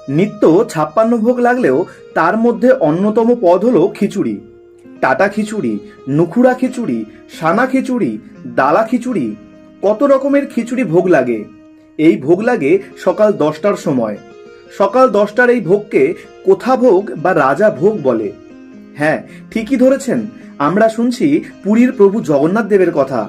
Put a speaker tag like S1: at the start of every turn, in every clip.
S1: নিত্য ৫৬ ভোগ লাগলেও তার মধ্যে অন্যতম পদ হলো খিচুড়ি। টাটা খিচুড়ি, নুখুড়া খিচুড়ি, সানা খিচুড়ি, ডালা খিচুড়ি, কত রকমের খিচুড়ি ভোগ লাগে। এই ভোগ লাগে সকাল ১০টার সময়। সকাল ১০টার এই ভোগকে কোথা ভোগ বা রাজা ভোগ বলে। হ্যাঁ, ঠিকই ধরেছেন, আমরা শুনছি পুরীর প্রভু জগন্নাথ দেবের কথা।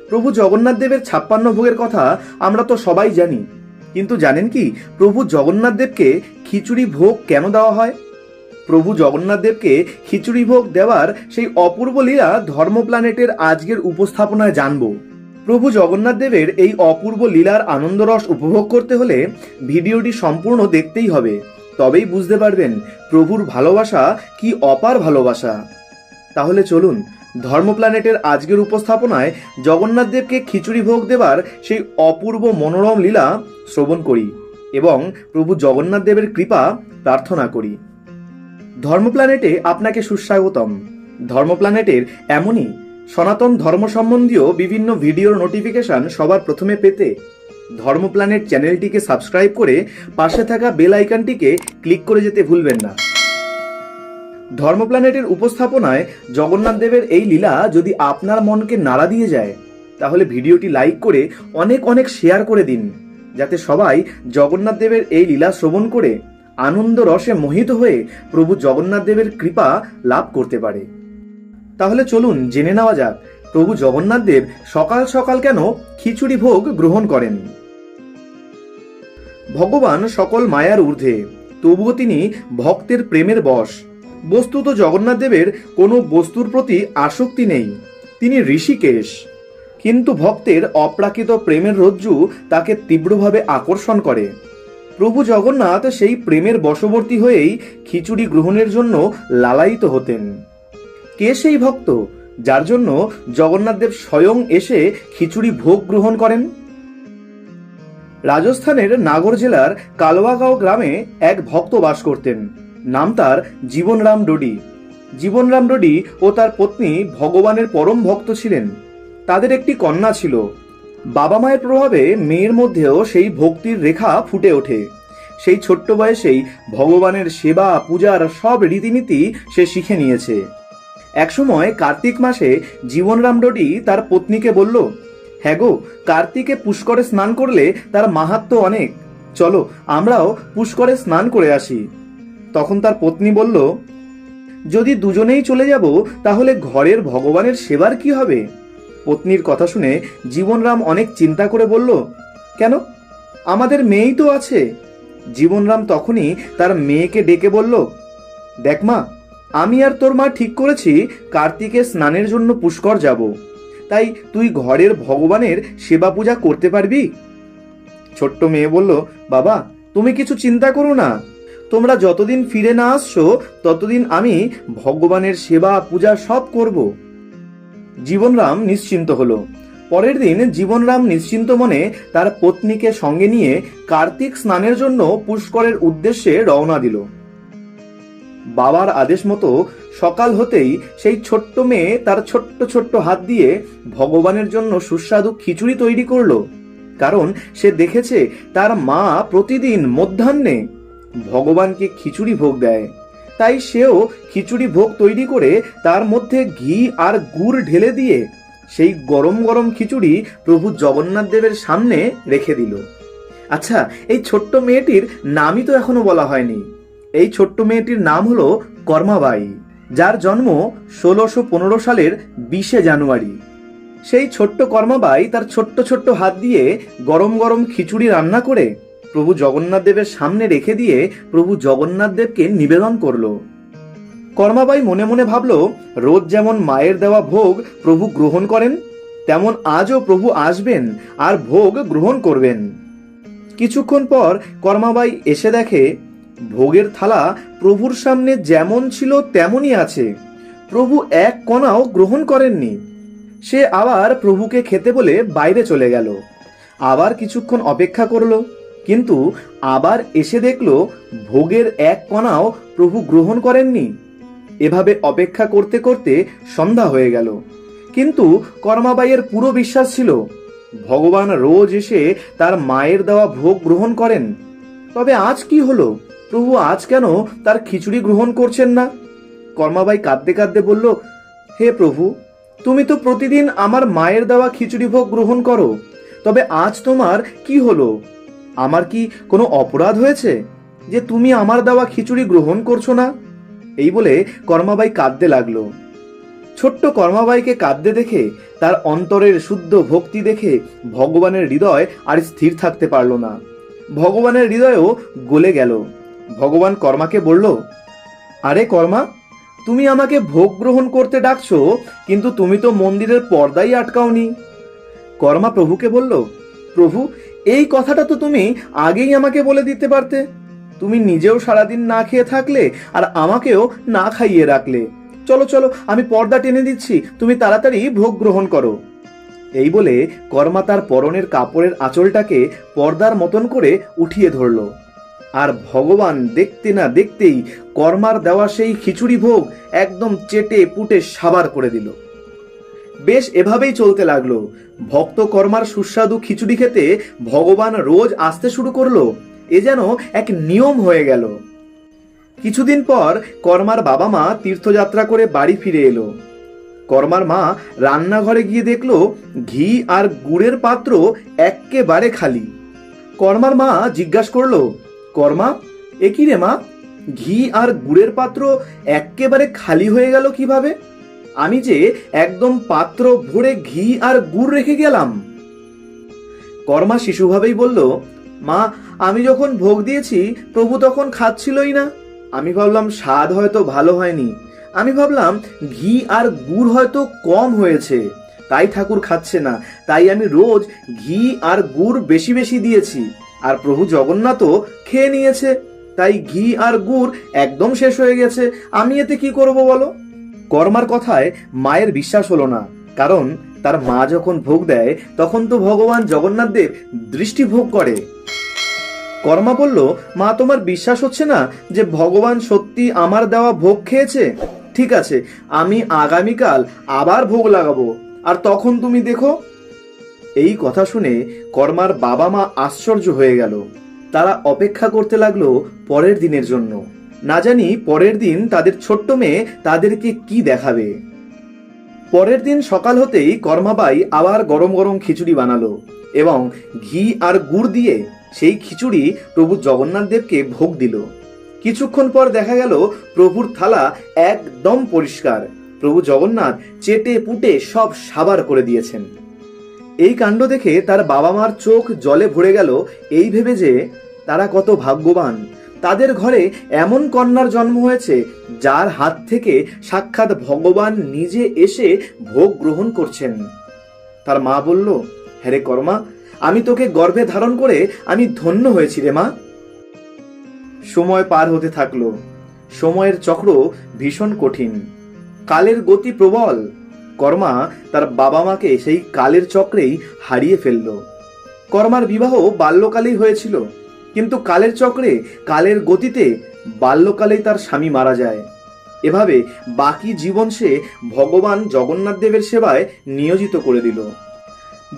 S1: প্রভু জগন্নাথ দেবের ৫৬ ভোগের কথা আমরা তো সবাই জানি, কিন্তু জানেন কি প্রভু জগন্নাথ দেবকে খিচুড়ি ভোগ কেন দেওয়া হয়? প্রভু জগন্নাথ দেবকে খিচুড়ি ভোগ দেওয়ার সেই অপূর্ব লীলা ধর্ম প্ল্যানেটের আজকের উপস্থাপনায় জানব। প্রভু জগন্নাথ দেবের এই অপূর্ব লীলার আনন্দরস উপভোগ করতে হলে ভিডিওটি সম্পূর্ণ দেখতেই হবে, তবেই বুঝতে পারবেন প্রভুর ভালোবাসা কি অপার ভালোবাসা। তাহলে চলুন ধর্ম প্ল্যানেটের আজকের উপস্থাপনায় জগন্নাথ দেবকে খিচুড়ি ভোগ দেবার সেই অপূর্ব মনোরম লীলা শ্রবণ করি এবং প্রভু জগন্নাথ দেবের কৃপা প্রার্থনা করি। ধর্ম প্ল্যানেটে আপনাকে সুস্বাগতম। ধর্ম প্ল্যানেটের এমনই সনাতন ধর্ম সম্বন্ধীয় বিভিন্ন ভিডিওর নোটিফিকেশন সবার প্রথমে পেতে ধর্ম প্ল্যানেট চ্যানেলটিকে সাবস্ক্রাইব করে পাশে থাকা বেল আইকনটিকে ক্লিক করে যেতে ভুলবেন না। ধর্ম প্ল্যানেটের উপস্থাপনায় জগন্নাথ দেবের এই লীলা যদি আপনার মনকে নাড়া দিয়ে যায়, তাহলে ভিডিওটি লাইক করে অনেক অনেক শেয়ার করে দিন, যাতে সবাই জগন্নাথ দেবের এই লীলা শ্রবণ করে আনন্দ রসে মোহিত হয়ে প্রভু জগন্নাথ দেবের কৃপা লাভ করতে পারে। তাহলে চলুন জেনে নেওয়া যাক প্রভু জগন্নাথ দেব সকাল সকাল কেন খিচুড়ি ভোগ গ্রহণ করেন। ভগবান সকল মায়ার ঊর্ধ্বে, তবুও তিনি ভক্তের প্রেমের বশ। বস্তুত জগন্নাথ দেবের কোনো বস্তুর প্রতি আসক্তি নেই, তিনি ঋষিকেশ। কিন্তু ভক্তের অপ্রাকৃত প্রেমের রজ্জু তাকে তীব্রভাবে আকর্ষণ করে। প্রভু জগন্নাথ সেই প্রেমের বশবর্তী হয়েই খিচুড়ি গ্রহণের জন্য লালায়িত হতেন। কে সেই ভক্ত যার জন্য জগন্নাথ দেব স্বয়ং এসে খিচুড়ি ভোগ গ্রহণ করেন? রাজস্থানের নাগর জেলার কালওয়াগাঁও গ্রামে এক ভক্ত বাস করতেন। নাম তার জীবনরাম ডোডি। জীবনরাম ডোডি ও তার পত্নী ভগবানের পরম ভক্ত ছিলেন। তাদের একটি কন্যা ছিল। বাবা মায়ের প্রভাবে মেয়ের মধ্যেও সেই ভক্তির রেখা ফুটে ওঠে। সেই ছোট্ট বয়সেই ভগবানের সেবা পূজার সব রীতিনীতি সে শিখে নিয়েছে। একসময় কার্তিক মাসে জীবনরাম ডোডি তার পত্নীকে বলল, হ্যাঁ গো, কার্তিকে পুষ্করে স্নান করলে তার মাহাত্ম্য অনেক, চলো আমরাও পুষ্করে স্নান করে আসি। তখন তার পত্নী বলল, যদি দুজনেই চলে যাব তাহলে ঘরের ভগবানের সেবার কি হবে? পত্নীর কথা শুনে জীবনরাম অনেক চিন্তা করে বলল, কেন, আমাদের মেয়েই তো আছে। জীবনরাম তখনই তার মেয়েকে ডেকে বলল, দেখ মা, আমি আর তোর মা ঠিক করেছি কার্তিকে স্নানের জন্য পুষ্কর যাব, তাই তুই ঘরের ভগবানের সেবা পূজা করতে পারবি? ছোট্ট মেয়ে বলল, বাবা তুমি কিছু চিন্তা করো না, তোমরা যতদিন ফিরে না আসছো ততদিন আমি ভগবানের সেবা পূজা সব করব। জীবনরাম নিশ্চিন্ত হলো। পরের দিন জীবনরাম নিশ্চিন্ত মনে তার পত্নীকে সঙ্গে নিয়ে কার্তিক স্নানের জন্য পুষ্করের উদ্দেশ্যে রওনা দিল। বাবার আদেশ মতো সকাল হতেই সেই ছোট্ট মেয়ে তার ছোট্ট ছোট্ট হাত দিয়ে ভগবানের জন্য সুস্বাদু খিচুড়ি তৈরি করলো। কারণ সে দেখেছে তার মা প্রতিদিন মধ্যাহ্নে ভগবানকে খিচুড়ি ভোগ দেয়, তাই সেও খিচুড়ি ভোগ তৈরি করে তার মধ্যে ঘি আর গুড় ঢেলে দিয়ে সেই গরম গরম খিচুড়ি প্রভু জগন্নাথ দেবের সামনে রেখে দিল। আচ্ছা, এই ছোট্ট মেয়েটির নামই তো এখনো বলা হয়নি। এই ছোট্ট মেয়েটির নাম হলো কর্মাবাই, যার জন্ম ১৬১৫ সালের ২০শে জানুয়ারি। সেই ছোট্ট কর্মাবাই তার ছোট্ট ছোট্ট হাত দিয়ে গরম গরম খিচুড়ি রান্না করে প্রভু জগন্নাথ দেবের সামনে রেখে দিয়ে প্রভু জগন্নাথ দেবকে নিবেদন করলো। কর্মাবাই মনে মনে ভাবল, রোজ যেমন মায়ের দেওয়া ভোগ প্রভু গ্রহণ করেন, তেমন আজও প্রভু আসবেন আর ভোগ গ্রহণ করবেন। কিছুক্ষণ পর কর্মাবাই এসে দেখে ভোগের থালা প্রভুর সামনে যেমন ছিল তেমনই আছে, প্রভু এক কণাও গ্রহণ করেননি। সে আবার প্রভুকে খেতে বলে বাইরে চলে গেল। আবার কিছুক্ষণ অপেক্ষা করলো, কিন্তু আবার এসে দেখলো ভোগের এক কণাও প্রভু গ্রহণ করেননি। এভাবে অপেক্ষা করতে করতে সন্ধ্যা হয়ে গেল, কিন্তু কর্মাবাইয়ের পুরো বিশ্বাস ছিল ভগবান রোজ এসে তার মায়ের দেওয়া ভোগ গ্রহণ করেন। তবে আজ কি হলো? প্রভু আজ কেন তার খিচুড়ি গ্রহণ করছেন না? কর্মাবাই কাঁদতে কাঁদতে বলল, হে প্রভু, তুমি তো প্রতিদিন আমার মায়ের দেওয়া খিচুড়ি ভোগ গ্রহণ করো, তবে আজ তোমার কি হলো? আমার কি কোনো অপরাধ হয়েছে যে তুমি আমার দেওয়া খিচুড়ি গ্রহণ করছো না? এই বলে কর্মাবাই কাঁদতে লাগলো। ছোট্ট কর্মাবাইকে কাঁদতে দেখে, তার অন্তরের শুদ্ধ ভক্তি দেখে ভগবানের হৃদয় আর স্থির থাকতে পারল না। ভগবানের হৃদয়ও গলে গেল। ভগবান কর্মাকে বলল, আরে কর্মা, তুমি আমাকে ভোগ গ্রহণ করতে ডাকছো, কিন্তু তুমি তো মন্দিরের পর্দাই আটকাওনি। কর্মা প্রভুকে বলল, প্রভু, এই কথাটা তো তুমি আগেই আমাকে বলে দিতে পারতে। তুমি নিজেও সারাদিন না খেয়ে থাকলে আর আমাকেও না খাইয়ে রাখলে। চলো চলো, আমি পর্দা টেনে দিচ্ছি, তুমি তাড়াতাড়ি ভোগ গ্রহণ করো। এই বলে কর্মা তার পরনের কাপড়ের আঁচলটাকে পর্দার মতন করে উঠিয়ে ধরল। আর ভগবান দেখতে না দেখতেই কর্মার দেওয়া সেই খিচুড়ি ভোগ একদম চেটে পুটে সাবার করে দিল। বেশ এভাবেই চলতে লাগলো। ভক্ত কর্মার সুস্বাদু খিচুড়ি খেতে ভগবান রোজ আসতে শুরু করলো। এ যেন এক নিয়ম হয়ে গেল। কিছুদিন পর কর্মার বাবা মা তীর্থযাত্রা করে বাড়ি ফিরে এলো। কর্মার মা রান্নাঘরে গিয়ে দেখলো ঘি আর গুড়ের পাত্র এক্কেবারে খালি। কর্মার মা জিজ্ঞাসা করলো, কর্মা, এ কি রে মা, ঘি আর গুড়ের পাত্র এক্কেবারে খালি হয়ে গেল কিভাবে? আমি যে একদম পাত্র ভরে ঘি আর গুড় রেখে গেলাম। কর্মা শিশুভাবেই বলল, মা, আমি যখন ভোগ দিয়েছি প্রভু তখন খাচ্ছিলই না। আমি ভাবলাম স্বাদ হয়তো ভালো হয়নি, আমি ভাবলাম ঘি আর গুড় হয়তো কম হয়েছে, তাই ঠাকুর খাচ্ছে না। তাই আমি রোজ ঘি আর গুড় বেশি বেশি দিয়েছি, আর প্রভু জগন্নাথও খেয়ে নিয়েছে, তাই ঘি আর গুড় একদম শেষ হয়ে গেছে। আমি এতে কি করব বলো? কর্মার কথায় মায়ের বিশ্বাস হলো না, কারণ তার মা যখন ভোগ দেয় তখন তো ভগবান জগন্নাথ দেব দৃষ্টি ভোগ করে। কর্মা বলল, মা, তোমার বিশ্বাস হচ্ছে না যে ভগবান সত্যি আমার দেওয়া ভোগ খেয়েছে? ঠিক আছে, আমি আগামীকাল আবার ভোগ লাগাবো, আর তখন তুমি দেখো। এই কথা শুনে কর্মার বাবা মা আশ্চর্য হয়ে গেল। তারা অপেক্ষা করতে লাগলো পরের দিনের জন্য। না জানি পরের দিন তাদের ছোট্ট মেয়ে তাদেরকে কি দেখাবে। পরের দিন সকাল হতেই কর্মাবাই আবার গরম গরম খিচুড়ি বানালো এবং ঘি আর গুড় দিয়ে সেই খিচুড়ি প্রভু জগন্নাথ দেবকে ভোগ দিল। কিছুক্ষণ পর দেখা গেল প্রভুর থালা একদম পরিষ্কার। প্রভু জগন্নাথ চেটে পুটে সব সাবার করে দিয়েছেন। এই কাণ্ড দেখে তার বাবা মার চোখ জলে ভরে গেল, এই ভেবে যে তারা কত ভাগ্যবান, তাদের ঘরে এমন কন্যার জন্ম হয়েছে যার হাত থেকে সাক্ষাৎ ভগবান নিজে এসে ভোগ গ্রহণ করছেন। তার মা বলল, হ্যাঁ রে কর্মা, আমি তোকে গর্ভে ধারণ করে আমি ধন্য হয়েছি রে মা। সময় পার হতে থাকলো। সময়ের চক্র ভীষণ কঠিন, কালের গতি প্রবল। কর্মা তার বাবা মাকে সেই কালের চক্রেই হারিয়ে ফেলল। কর্মার বিবাহ বাল্যকালেই হয়েছিল, কিন্তু কালের চক্রে, কালের গতিতে বাল্যকালেই তার স্বামী মারা যায়। এভাবে বাকি জীবন সে ভগবান জগন্নাথ দেবের সেবায় নিয়োজিত করে দিল।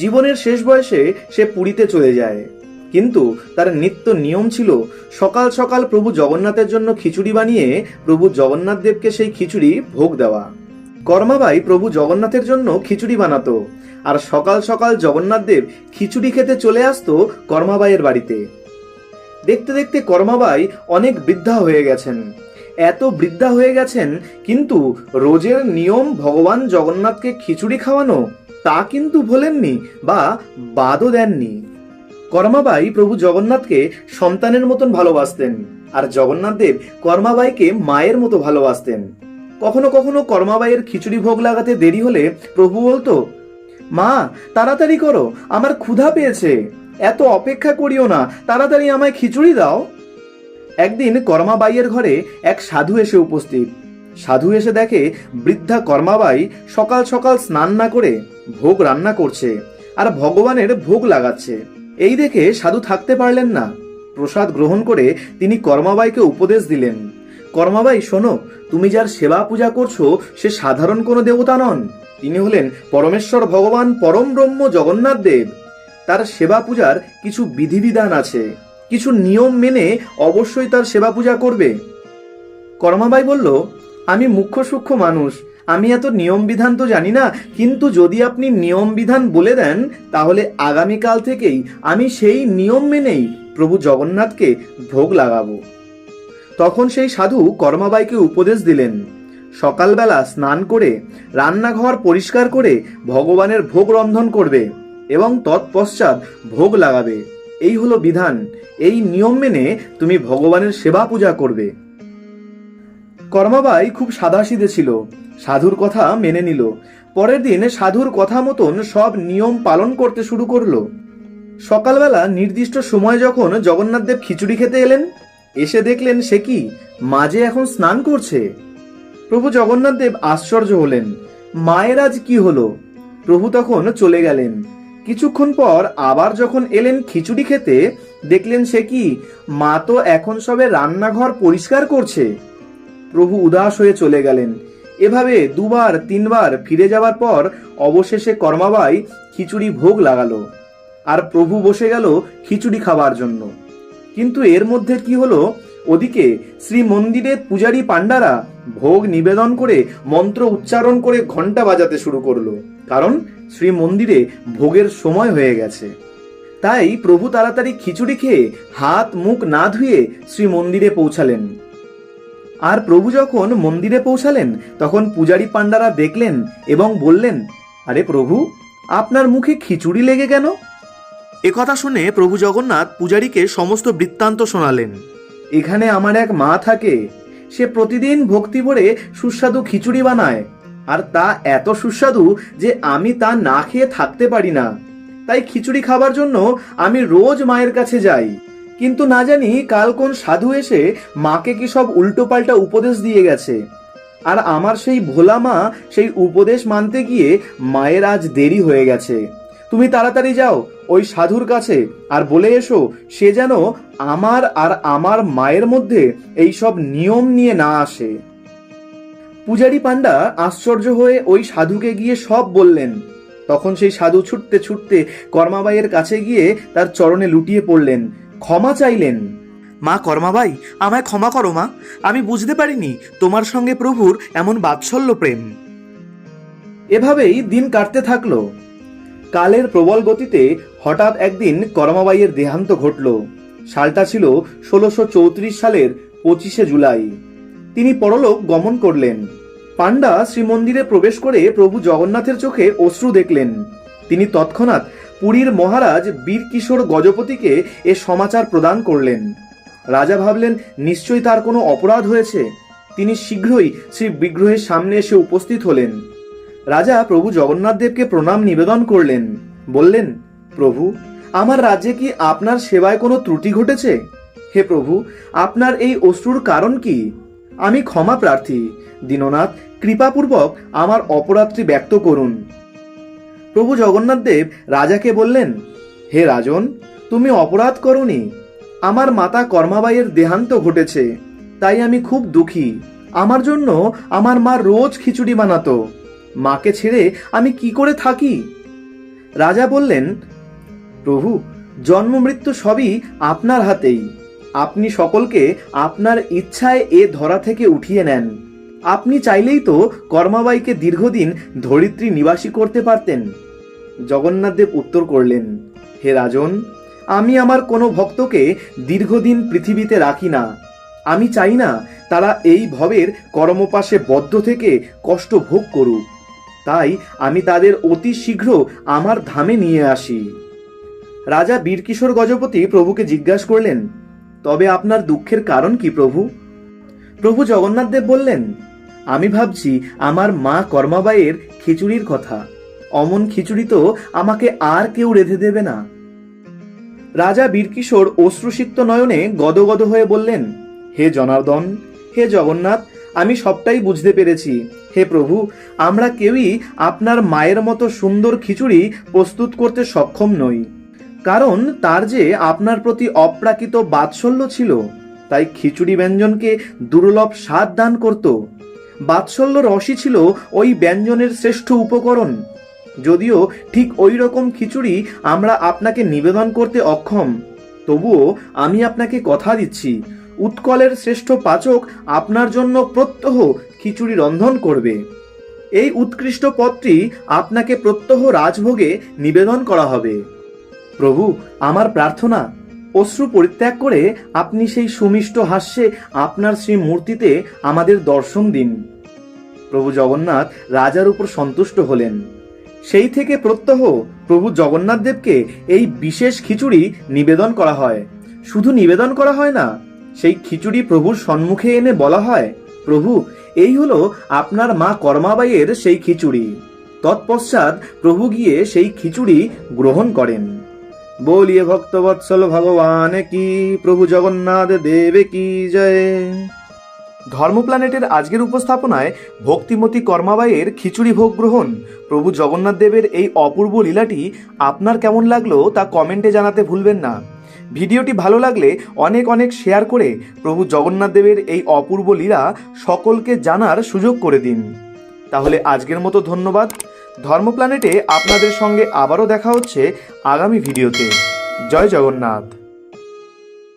S1: জীবনের শেষ বয়সে সে পুরীতে চলে যায়, কিন্তু তার নিত্য নিয়ম ছিল সকাল সকাল প্রভু জগন্নাথের জন্য খিচুড়ি বানিয়ে প্রভু জগন্নাথ দেবকে সেই খিচুড়ি ভোগ দেওয়া। কর্মাবাই প্রভু জগন্নাথের জন্য খিচুড়ি বানাতো, আর সকাল সকাল জগন্নাথ দেব খিচুড়ি খেতে চলে আসতো কর্মাবাইয়ের বাড়িতে। দেখতে দেখতে কর্মাবাই অনেক বৃদ্ধা হয়ে গেছেন। এত বৃদ্ধা হয়ে গেছেন, কিন্তু রোজের নিয়ম ভগবান জগন্নাথকে খিচুড়ি খাওয়ানো তা কিন্তু ভোলেননি বা বাদও দেননি। কর্মাবাই প্রভু জগন্নাথকে সন্তানের মতন ভালোবাসতেন, আর জগন্নাথ দেব কর্মাবাইকে মায়ের মতো ভালোবাসতেন। কখনো কখনো কর্মাবাইয়ের খিচুড়ি ভোগ লাগাতে দেরি হলে প্রভু বলতো, মা, তাড়াতাড়ি করো, আমার ক্ষুধা পেয়েছে, এত অপেক্ষা করিও না, তাড়াতাড়ি আমায় খিচুড়ি দাও। একদিন কর্মাবাইয়ের ঘরে এক সাধু এসে উপস্থিত। সাধু এসে দেখে বৃদ্ধা কর্মাবাই সকাল সকাল স্নান না করে ভোগ রান্না করছে আর ভগবানের ভোগ লাগাচ্ছে। এই দেখে সাধু থাকতে পারলেন না। প্রসাদ গ্রহণ করে তিনি কর্মাবাইকে উপদেশ দিলেন, কর্মাবাই শোনো, তুমি যার সেবা পূজা করছো সে সাধারণ কোনো দেবতা নন, তিনি হলেন পরমেশ্বর ভগবান পরম ব্রহ্ম জগন্নাথ দেব। তার সেবা পূজার কিছু বিধিবিধান আছে, কিছু নিয়ম মেনে অবশ্যই তার সেবা পূজা করবে। কর্মাবাই বলল, আমি মুখ্য সূক্ষ্ম মানুষ, আমি এত নিয়ম বিধান তো জানি না, কিন্তু যদি আপনি নিয়ম বিধান বলে দেন তাহলে আগামীকাল থেকেই আমি সেই নিয়ম মেনেই প্রভু জগন্নাথকে ভোগ লাগাবো। তখন সেই সাধু কর্মাবাইকে উপদেশ দিলেন, সকালবেলা স্নান করে রান্নাঘর পরিষ্কার করে ভগবানের ভোগ রন্ধন করবে এবং তৎপশ্চাৎ ভোগ লাগাবে। এই হলো বিধান, এই নিয়ম মেনে তুমি ভগবানের সেবা পূজা করবে। কর্মাবাই খুব সাদাসিধে ছিল, সাধুর কথা মেনে নিল। পরের দিন সাধুর কথা মতন সব নিয়ম পালন করতে শুরু করলো। সকালবেলা নির্দিষ্ট সময় যখন জগন্নাথদেব খিচুড়ি খেতে এলেন, এসে দেখলেন সে কি, মাঝে এখন স্নান করছে। প্রভু জগন্নাথদেব আশ্চর্য হলেন, মায়ের আজ কি হলো? প্রভু তখন চলে গেলেন। কিছুক্ষণ পর আবার যখন এলেন খিচুড়ি খেতে, দেখলেন সে কি, মা তো এখন সবে রান্নাঘর পরিষ্কার করছে। প্রভু উদাস হয়ে চলে গেলেন। এভাবে দুবার তিনবার ফিরে যাওয়ার পর অবশেষে কর্মাবাই খিচুড়ি ভোগ লাগালো, আর প্রভু বসে গেল খিচুড়ি খাবার জন্য। কিন্তু এর মধ্যে কি হলো, ওদিকে শ্রী মন্দিরের পূজারী পাণ্ডারা ভোগ নিবেদন করে মন্ত্র উচ্চারণ করে ঘন্টা বাজাতে শুরু করলো, কারণ শ্রী মন্দিরে ভোগের সময় হয়ে গেছে। তাই প্রভু তাড়াতাড়ি খিচুড়ি খেয়ে হাত মুখ না ধুয়ে শ্রী মন্দিরে পৌঁছালেন। আর প্রভু যখন মন্দিরে পৌঁছালেন তখন পূজারী পাণ্ডারা দেখলেন এবং বললেন, আরে প্রভু, আপনার মুখে খিচুড়ি লেগে কেন? একথা শুনে প্রভু জগন্নাথ পূজারীকে সমস্ত বৃত্তান্ত শোনালেন। এখানে আমার এক মা থাকে, সে প্রতিদিন ভক্তি ভরে সুস্বাদু খিচুড়ি বানায়, আর তা এত সুস্বাদু যে আমি তা না খেয়ে থাকতে পারি না। তাই খিচুড়ি খাবার জন্য আমি রোজ মায়ের কাছে যাই। কিন্তু না জানি কাল কোন সাধু এসে মাকে কি সব উল্টোপাল্টা উপদেশ দিয়ে গেছে, আর আমার সেই ভোলা মা সেই উপদেশ মানতে গিয়ে মায়ের আজ দেরি হয়ে গেছে। তুমি তাড়াতাড়ি যাও ওই সাধুর কাছে আর বলে এসো সে যেন আমার আর আমার মায়ের মধ্যে এই সব নিয়ম নিয়ে না আসে। পূজারী পাণ্ডা আশ্চর্য হয়ে ওই সাধুকে গিয়ে সব বললেন। তখন সেই সাধু ছুটতে ছুটতে কর্মাবাইয়ের কাছে গিয়ে তার চরণে লুটিয়ে পড়লেন, ক্ষমা চাইলেন। মা কর্মাবাই, আমায় ক্ষমা করো মা, আমি বুঝতে পারিনি তোমার সঙ্গে প্রভুর এমন বাৎসল্য প্রেম। এভাবেই দিন কাটতে থাকলো। কালের প্রবল গতিতে হঠাৎ একদিন কর্মাবাইয়ের দেহান্ত ঘটল। সালটা ছিল 1634 সালের 25শে জুলাই। তিনি পরলোক গমন করলেন। পাণ্ডা শ্রীমন্দিরে প্রবেশ করে প্রভু জগন্নাথের চোখে অশ্রু দেখলেন। তিনি তৎক্ষণাৎ পুরীর মহারাজ বীরকিশোর গজপতিকে এ সমাচার প্রদান করলেন। রাজা ভাবলেন নিশ্চয়ই তার কোনো অপরাধ হয়েছে। তিনি শীঘ্রই শ্রী বিগ্রহের সামনে এসে উপস্থিত হলেন। রাজা প্রভু জগন্নাথ দেবকে প্রণাম নিবেদন করলেন, বললেন, প্রভু, আমার রাজ্যে কি আপনার সেবায় কোনো ত্রুটি ঘটেছে? হে প্রভু, আপনার এই অশ্রুর কারণ কি? আমি ক্ষমা প্রার্থী। দীননাথ, কৃপাপূর্বক আমার অপরাধটি ব্যক্ত করুন। প্রভু জগন্নাথ দেব রাজাকে বললেন, হে রাজন, তুমি অপরাধ করনি। আমার মাতা কর্মাবাইয়ের দেহান্ত ঘটেছে, তাই আমি খুব দুঃখী। আমার জন্য আমার মা রোজ খিচুড়ি বানাতো। মাকে ছেড়ে আমি কি করে থাকি? রাজা বললেন, প্রভু, জন্ম মৃত্যু সবই আপনার হাতেই। আপনি সকলকে আপনার ইচ্ছায় এ ধরা থেকে উঠিয়ে নেন। আপনি চাইলেই তো কর্মাবাইকে দীর্ঘদিন ধরিত্রী নিবাসী করতে পারতেন। জগন্নাথদেব উত্তর করলেন, হে রাজন, আমি আমার কোনো ভক্তকে দীর্ঘদিন পৃথিবীতে রাখি না। আমি চাই না তারা এই ভবের কর্মপাশে বদ্ধ থেকে কষ্ট ভোগ করুক। তাই আমি তাদের অতি শীঘ্র আমার ধামে নিয়ে আসি। রাজা বীরকিশোর গজপতি প্রভুকে জিজ্ঞাসা করলেন, তবে আপনার দুঃখের কারণ কি প্রভু? প্রভু জগন্নাথদেব বললেন, আমি ভাবছি আমার মা কর্মাবাইয়ের খিচুড়ির কথা। অমন খিচুড়ি তো আমাকে আর কেউ রেঁধে দেবে না। রাজা বীরকিশোর অশ্রুসিক্ত নয়নে গদগদ হয়ে বললেন, হে জনার্দন, হে জগন্নাথ, আমি সবটাই বুঝতে পেরেছি। হে প্রভু, আমরা কেউই আপনার মায়ের মতো সুন্দর খিচুড়ি প্রস্তুত করতে সক্ষম নই, কারণ তার যে আপনার প্রতি অপ্রাকৃত বাৎসল্য ছিল, তাই খিচুড়ি ব্যঞ্জনকে দুর্লভ স্বাদ দান করত। বাৎসল্য রসই ছিল ওই ব্যঞ্জনের শ্রেষ্ঠ উপকরণ। যদিও ঠিক ওই রকম খিচুড়ি আমরা আপনাকে নিবেদন করতে অক্ষম, তবুও আমি আপনাকে কথা দিচ্ছি, উৎকলের শ্রেষ্ঠ পাচক আপনার জন্য প্রত্যহ খিচুড়ি রন্ধন করবে। এই উৎকৃষ্ট পদটি আপনাকে প্রত্যহ রাজভোগে নিবেদন করা হবে। প্রভু, আমার প্রার্থনা, অশ্রু পরিত্যাগ করে আপনি সেই সুমিষ্ট হাস্যে আপনার শ্রীমূর্তিতে আমাদের দর্শন দিন। প্রভু জগন্নাথ রাজার উপর সন্তুষ্ট হলেন। সেই থেকে প্রত্যহ প্রভু জগন্নাথ দেবকে এই বিশেষ খিচুড়ি নিবেদন করা হয়। শুধু নিবেদন করা হয় না, সেই খিচুড়ি প্রভুর সম্মুখে এনে বলা হয়, প্রভু, এই হলো আপনার মা কর্মাবাইয়ের সেই খিচুড়ি। তৎপশ্চাৎ প্রভু গিয়ে সেই খিচুড়ি গ্রহণ করেন। বলিয়ে ভক্তবৎসল ভগবান কি, প্রভু জগন্নাথ দেবে কি জয়। ধর্ম প্ল্যানেটের আজকের উপস্থাপনায় ভক্তিমতী কর্মাবাইয়ের খিচুড়ি ভোগ গ্রহণ, প্রভু জগন্নাথ দেবের এই অপূর্ব লীলাটি আপনার কেমন লাগলো তা কমেন্টে জানাতে ভুলবেন না। ভিডিওটি ভালো লাগলে অনেক অনেক শেয়ার করে প্রভু জগন্নাথ দেবের এই অপূর্ব লীলা সকলকে জানার সুযোগ করে দিন। তাহলে আজকের মতো ধন্যবাদ। ধর্ম প্ল্যানেটে আপনাদের সঙ্গে আবারও দেখা হচ্ছে আগামী ভিডিওতে। জয় জগন্নাথ।